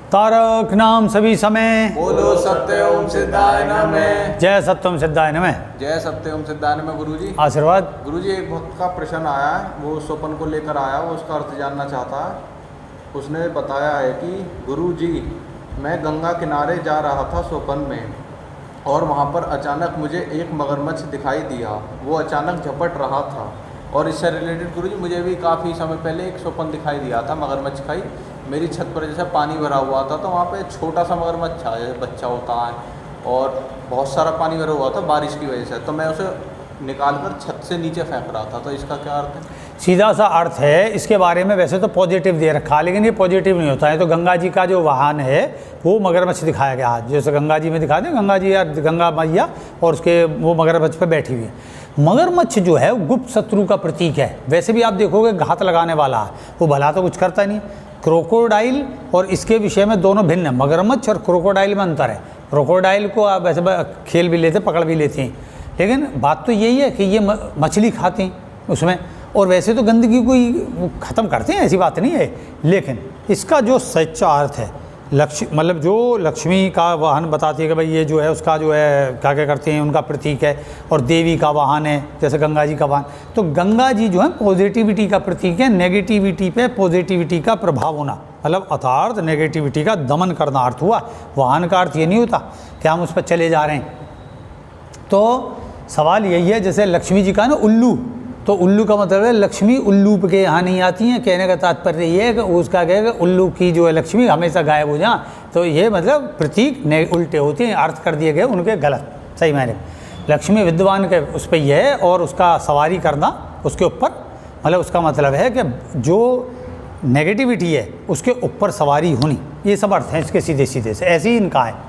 तारक नाम सभी समय, बोलो सत्य ओम सिद्धाय नमः। जय सत्यम सिद्धाय नमः। जय सत्य ओम सिद्धाय नमः। गुरुजी आशीर्वाद। गुरुजी, एक भक्त का प्रश्न आया है, वो स्वप्न को लेकर आया, वो उसका अर्थ जानना चाहता है। उसने बताया है कि गुरुजी, मैं गंगा किनारे जा रहा था स्वप्न में, और वहाँ पर अचानक मुझे एक मगरमच्छ दिखाई दिया। वो अचानक झपट रहा था, और इससे रिलेटेड गुरुजी मुझे भी काफ़ी समय पहले एक स्वप्न दिखाई दिया था मगरमच्छ का ही। मेरी छत पर जैसे पानी भरा हुआ था, तो वहाँ पे छोटा सा मगरमच्छ था, जैसे बच्चा होता है, और बहुत सारा पानी भरा हुआ था बारिश की वजह से। तो मैं उसे निकालकर छत से नीचे फेंक रहा था। तो इसका क्या अर्थ है? सीधा सा अर्थ है इसके बारे में। वैसे तो पॉजिटिव दे रखा, लेकिन ये पॉजिटिव नहीं होता है। तो गंगा जी का जो वाहन है वो मगरमच्छ दिखाया गया है, जैसे गंगा जी में दिखा दें, गंगा जी या गंगा मैया, और उसके वो मगरमच्छ पे बैठी हुई है। मगरमच्छ जो है वो गुप्त शत्रु का प्रतीक है। वैसे भी आप देखोगे घात लगाने वाला है, वो भला तो कुछ करता नहीं। क्रोकोडाइल और इसके विषय में दोनों भिन्न है। मगरमच्छ और क्रोकोडाइल में अंतर है। क्रोकोडाइल को आप वैसे खेल भी लेते, पकड़ भी लेते हैं, लेकिन बात तो यही है कि ये मछली खाते हैं उसमें, और वैसे तो गंदगी को ही ख़त्म करते हैं, ऐसी बात नहीं है। लेकिन इसका जो सच्चा अर्थ है, मतलब जो लक्ष्मी का वाहन बताती है कि भाई ये जो है उसका जो है क्या क्या करते हैं, उनका प्रतीक है, और देवी का वाहन है जैसे गंगा जी का वाहन। तो गंगा जी जो है पॉजिटिविटी का प्रतीक है, नेगेटिविटी पे पॉजिटिविटी का प्रभाव होना, मतलब अर्थात नेगेटिविटी का दमन करना अर्थ हुआ। वाहन का अर्थ ये नहीं होता कि हम उस पर चले जा रहे हैं। तो सवाल यही है, जैसे लक्ष्मी जी का ना उल्लू, तो उल्लू का मतलब है लक्ष्मी उल्लू के यहाँ नहीं आती हैं। कहने का तात्पर्य ये है कि उसका कहेगा उल्लू की जो है लक्ष्मी हमेशा गायब हो जा। तो ये मतलब प्रतीक उल्टे होते हैं, अर्थ कर दिए गए उनके गलत, सही मायने। लक्ष्मी विद्वान के उस पर यह है, और उसका सवारी करना उसके ऊपर, मतलब उसका मतलब है कि जो नेगेटिविटी है उसके ऊपर सवारी होनी, ये सब अर्थ हैं इसके सीधे सीधे से। ऐसे ही इनका है।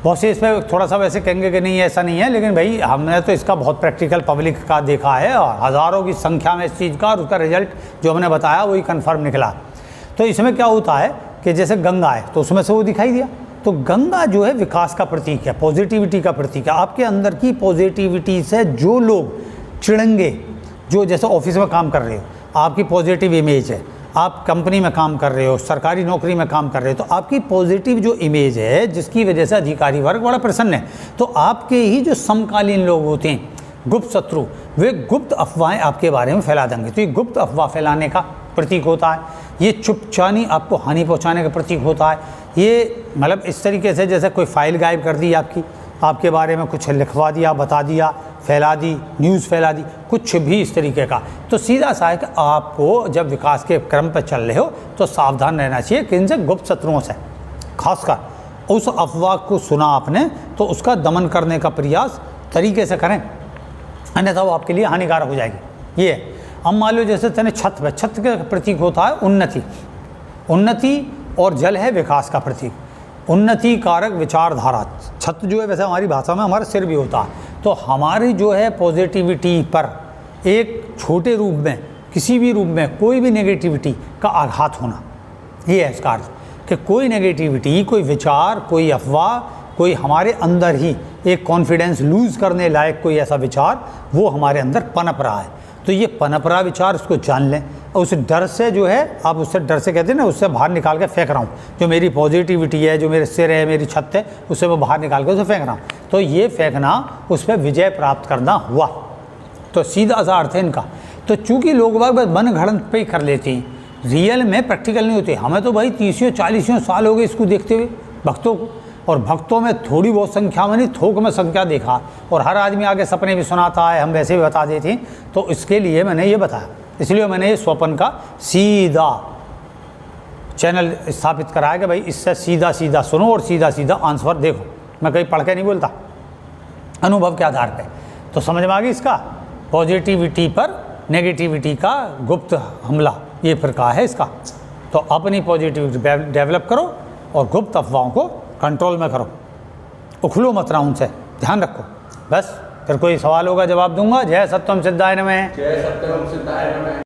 बहुत से इस पर थोड़ा सा वैसे कहेंगे कि नहीं ऐसा नहीं है, लेकिन भाई हमने तो इसका बहुत प्रैक्टिकल पब्लिक का देखा है, और हज़ारों की संख्या में इस चीज़ का, और उसका रिजल्ट जो हमने बताया वही कंफर्म निकला। तो इसमें क्या होता है कि जैसे गंगा है तो उसमें से वो दिखाई दिया। तो गंगा जो है विकास का प्रतीक है, पॉजिटिविटी का प्रतीक है। आपके अंदर की पॉजिटिविटी से जो लोग चिढ़ेंगे, जो जैसे ऑफिस में काम कर रहे हो, आपकी पॉजिटिव इमेज है, आप कंपनी में काम कर रहे हो, सरकारी नौकरी में काम कर रहे हो, तो आपकी पॉजिटिव जो इमेज है जिसकी वजह से अधिकारी वर्ग बड़ा प्रसन्न है, तो आपके ही जो समकालीन लोग होते हैं, गुप्त शत्रु, वे गुप्त अफवाहें आपके बारे में फैला देंगे। तो ये गुप्त अफवाह फैलाने का प्रतीक होता है। ये चुपचानी आपको हानि पहुंचाने का प्रतीक होता है। ये मतलब इस तरीके से जैसे कोई फाइल गायब कर दी आपके बारे में, कुछ लिखवा दिया, बता दिया, फैला दी, न्यूज़ फैला दी, कुछ भी इस तरीके का। तो सीधा सा है कि आपको जब विकास के क्रम पर चल रहे हो तो सावधान रहना चाहिए कि इनसे गुप्त शत्रुओं से। खासकर उस अफवाह को सुना आपने तो उसका दमन करने का प्रयास तरीके से करें, अन्यथा वो आपके लिए हानिकारक हो जाएगी। ये अब मान लो जैसे तेने छत का प्रतीक होता है उन्नति, और जल है विकास का प्रतीक। उन्नति कारक विचारधारा, छत जो है वैसे हमारी भाषा में हमारा सिर भी होता है। तो हमारी जो है पॉजिटिविटी पर एक छोटे रूप में, किसी भी रूप में कोई भी नेगेटिविटी का आघात होना, ये है इसका अर्थ। कि कोई नेगेटिविटी, कोई विचार, कोई अफवाह, कोई हमारे अंदर ही एक कॉन्फिडेंस लूज़ करने लायक कोई ऐसा विचार वो हमारे अंदर पनप रहा है। तो ये पनप रहा विचार, उसको जान लें, और उस डर से जो है आप उससे डर से कहते हैं ना, उससे बाहर निकाल के फेंक रहा हूँ। जो मेरी पॉजिटिविटी है, जो मेरे सिर है, मेरी छत है, उससे मैं बाहर निकाल के उसे फेंक रहा हूँ। तो ये फेंकना, उस पर विजय प्राप्त करना हुआ। तो सीधा सा अर्थ है इनका। तो चूँकि लोग बाग बस मन घड़ंत पे ही कर लेते हैं, रियल में प्रैक्टिकल नहीं होते। हमें तो भाई 30-40 साल हो गए इसको देखते हुए भक्तों को, और भक्तों में थोड़ी बहुत संख्या में नहीं, थोक में संख्या देखा, और हर आदमी आगे सपने भी सुनाता है, हम वैसे भी बता देते हैं। तो इसके लिए मैंने ये बताया, इसलिए मैंने ये स्वप्न का सीधा चैनल स्थापित कराया कि भाई इससे सीधा सीधा सुनो और सीधा सीधा आंसर देखो। मैं कहीं पढ़ के नहीं बोलता, अनुभव के आधार पे। तो समझ में आ गई इसका, पॉजिटिविटी पर नेगेटिविटी का गुप्त हमला, ये प्रकार है इसका। तो अपनी पॉजिटिविटी डेवलप करो और गुप्त अफवाहों को कंट्रोल में करो, उखलो मत रहा उनसे, ध्यान रखो। बस फिर कोई सवाल होगा जवाब दूंगा। जय सत्यम सिद्धाय नमः। जय सत्यम सिद्धाय नमः।